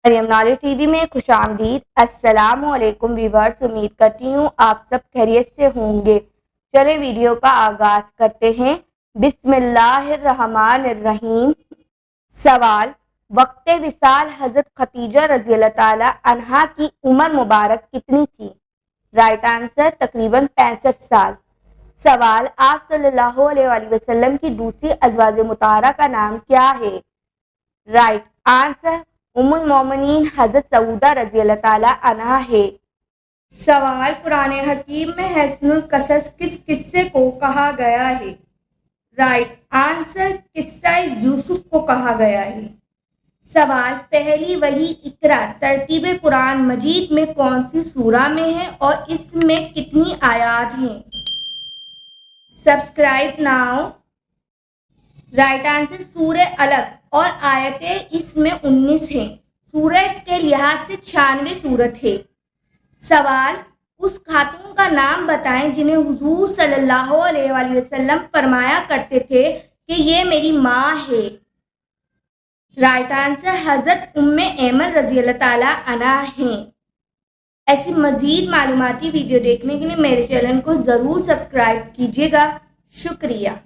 Maryam knowledge TV में खुशामदीद। अस्सलामुअलैकुम viewers, उम्मीद करती हूँ आप सब खैरियत से होंगे। चले वीडियो का आगाज करते हैं। बिस्मिल्लाहिर्रहमानिर्रहीम। सवाल, वक्त विसाल हजरत खतीजा रज़ी अल्लाह ताला अन्हा की उम्र मुबारक कितनी थी? राइट आंसर तकरीबन 65 साल। सवाल, आप सल्लल्लाहु अलैहि वसल्लम की दूसरी अज़वाज मुताहरा का नाम क्या है? राइट आंसर उम्मुल मोमिनीन हजरत सऊदा रज़ी अल्लाह ताला अन्हा है। सवाल, कुरान हकीम में हसनुल कसस किस किस्से को कहा गया है? राइट आंसर किस्सा यूसुफ को कहा गया है। सवाल, पहली वही इकरा तरतीब कुरान मजीद में कौन सी सूरा में है और इसमें कितनी आयात हैं? Subscribe now. राइट आंसर सूरह अलग और आयतें इसमें 19 हैं। सूरत के लिहाज से 96 सूरत है। सवाल, उस खातून का नाम बताएं जिन्हें हुजूर सल्लल्लाहु अलैहि वसल्लम फरमाया करते थे कि ये मेरी माँ है। राइट आंसर हजरत उम्मे ऐमन रज़ी अल्लाह ताला अन्हा हैं। ऐसी मजीद मालूमाती वीडियो देखने के लिए मेरे चैनल को जरूर सब्सक्राइब कीजिएगा। शुक्रिया।